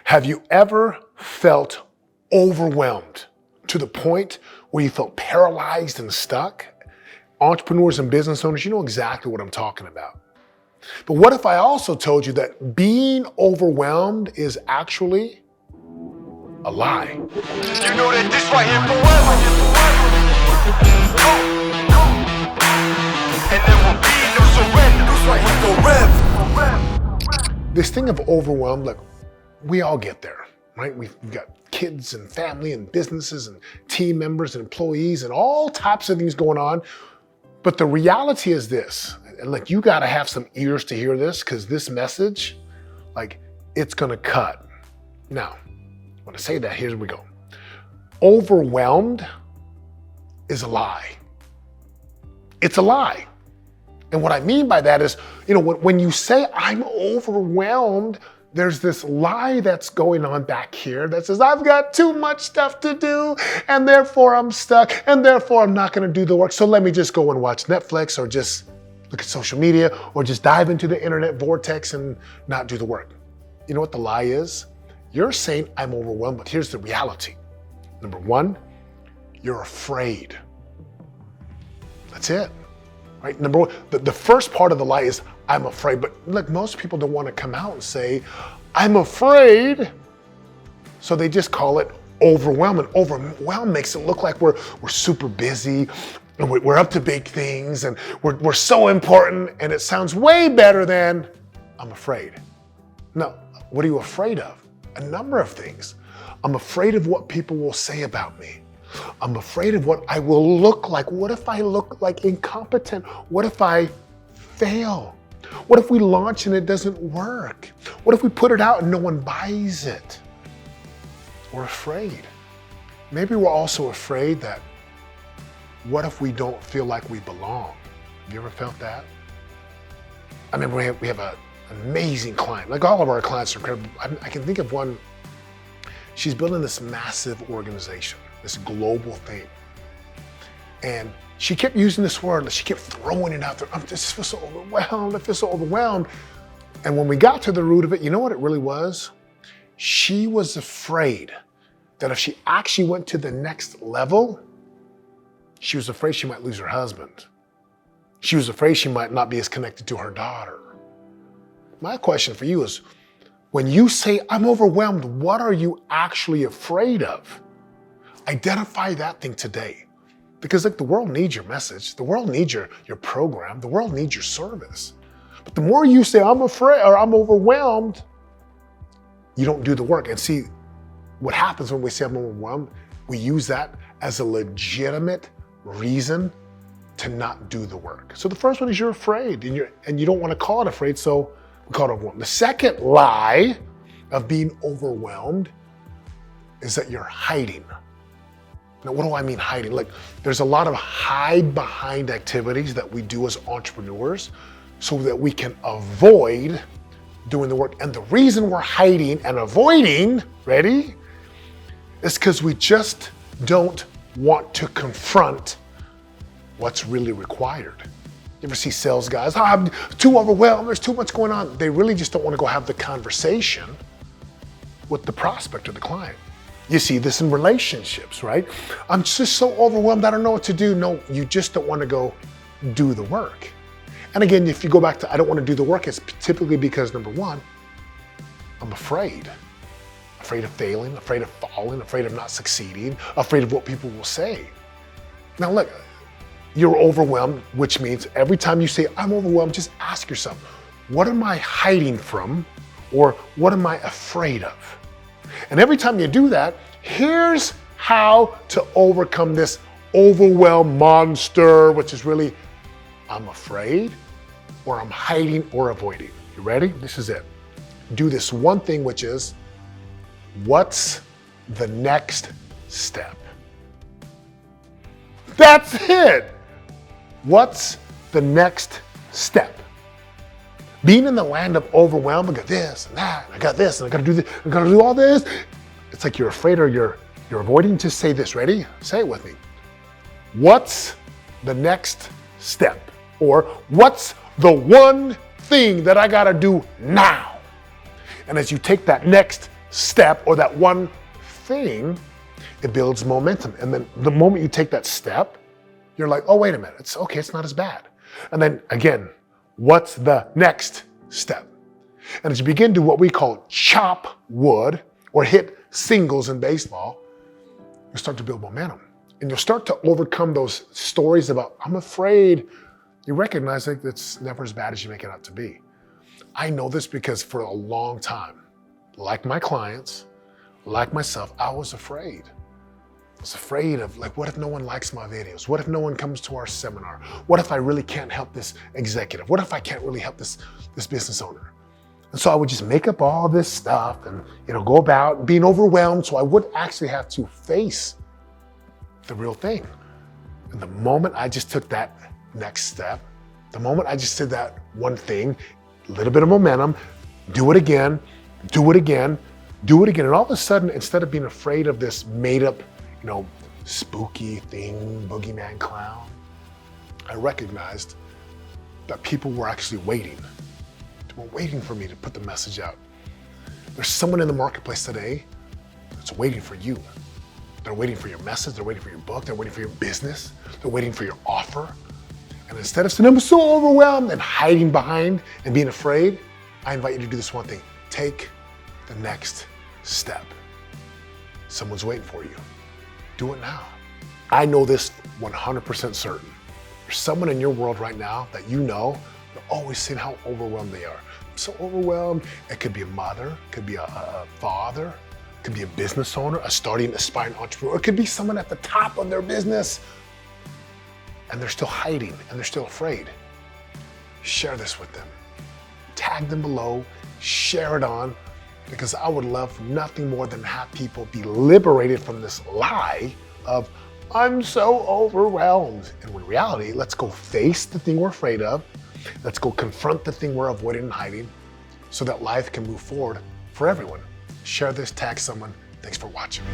Have you ever felt overwhelmed to the point where you felt paralyzed and stuck? Entrepreneurs and business owners, you know exactly what I'm talking about. But what if I also told you that being overwhelmed is actually a lie? You know that this right here forever. And there will be no surrender. This right here forever. This thing of overwhelmed, look, we all get there, right? We've got kids and family and businesses and team members and employees and all types of things going on. But the reality is this, and like you gotta have some ears to hear this, because this message, like, it's gonna cut. Now, when I say that, here we go. Overwhelmed is a lie. It's a lie. And what I mean by that is, when you say I'm overwhelmed, there's this lie that's going on back here that says, I've got too much stuff to do, and therefore I'm stuck, and therefore I'm not gonna do the work. So let me just go and watch Netflix, or just look at social media, or just dive into the internet vortex and not do the work. You know what the lie is? You're saying I'm overwhelmed, but here's the reality. Number one, you're afraid. That's it, right? Number one, the first part of the lie is I'm afraid, but look, most people don't want to come out and say, I'm afraid. So they just call it overwhelm. And overwhelm makes it look like we're super busy, and we're up to big things, and we're so important, and it sounds way better than I'm afraid. No, what are you afraid of? A number of things. I'm afraid of what people will say about me. I'm afraid of what I will look like. What if I look like incompetent? What if I fail? What if we launch and it doesn't work? What if we put it out and no one buys it? We're afraid. Maybe we're also afraid that what if we don't feel like we belong? Have you ever felt that? I mean, we have an amazing client. Like, all of our clients are incredible. I can think of one. She's building this massive organization, this global thing. And she kept using this word, she kept throwing it out there. I just feel so overwhelmed, I feel so overwhelmed. And when we got to the root of it, you know what it really was? She was afraid that if she actually went to the next level, she was afraid she might lose her husband. She was afraid she might not be as connected to her daughter. My question for you is, when you say, I'm overwhelmed, what are you actually afraid of? Identify that thing today. Because the world needs your message. The world needs your program. The world needs your service. But the more you say, I'm afraid, or I'm overwhelmed, you don't do the work. And see, what happens when we say I'm overwhelmed, we use that as a legitimate reason to not do the work. So the first one is you're afraid, and you don't want to call it afraid, so we call it overwhelmed. The second lie of being overwhelmed is that you're hiding. Now, what do I mean hiding? Like, there's a lot of hide behind activities that we do as entrepreneurs so that we can avoid doing the work. And the reason we're hiding and avoiding, ready, is because we just don't want to confront what's really required. You ever see sales guys, I'm too overwhelmed, there's too much going on. They really just don't want to go have the conversation with the prospect or the client. You see this in relationships, right? I'm just so overwhelmed, I don't know what to do. No, you just don't want to go do the work. And again, if you go back to I don't want to do the work, it's typically because, number one, I'm afraid. Afraid of failing, afraid of falling, afraid of not succeeding, afraid of what people will say. Now look, you're overwhelmed, which means every time you say, I'm overwhelmed, just ask yourself, what am I hiding from, or what am I afraid of? And every time you do that, here's how to overcome this overwhelm monster, which is really, I'm afraid, or I'm hiding or avoiding. You ready? This is it. Do this one thing, which is, what's the next step? That's it. What's the next step? Being in the land of overwhelm, I got this and that, and I got this, and I gotta do this, I gotta do all this. It's like you're afraid, or you're avoiding. To say this. Ready? Say it with me. What's the next step? Or what's the one thing that I gotta do now? And as you take that next step or that one thing, it builds momentum. And then the moment you take that step, you're like, oh, wait a minute, it's okay, it's not as bad. And then again, what's the next step? And as you begin to what we call chop wood or hit singles in baseball, you start to build momentum. And you'll start to overcome those stories about, I'm afraid. You recognize that it's never as bad as you make it out to be. I know this because for a long time, like my clients, like myself, I was afraid. I was afraid of like, what if no one likes my videos? What if no one comes to our seminar? What if I really can't help this executive? What if I can't really help this business owner? And so I would just make up all this stuff and go about being overwhelmed so I wouldn't actually have to face the real thing. And the moment I just took that next step, the moment I just did that one thing, a little bit of momentum, do it again, do it again, do it again. And all of a sudden, instead of being afraid of this made up, spooky thing, boogeyman clown, I recognized that people were actually waiting. They were waiting for me to put the message out. There's someone in the marketplace today that's waiting for you. They're waiting for your message, they're waiting for your book, they're waiting for your business, they're waiting for your offer. And instead of saying, I'm so overwhelmed and hiding behind and being afraid, I invite you to do this one thing. Take the next step. Someone's waiting for you. Do it now. I know this 100% certain. There's someone in your world right now that they're always saying how overwhelmed they are. I'm so overwhelmed. It could be a mother, it could be a father, it could be a business owner, aspiring entrepreneur. It could be someone at the top of their business and they're still hiding and they're still afraid. Share this with them. Tag them below, share it on, because I would love nothing more than have people be liberated from this lie of, I'm so overwhelmed. And in reality, let's go face the thing we're afraid of. Let's go confront the thing we're avoiding and hiding so that life can move forward for everyone. Share this, tag someone. Thanks for watching.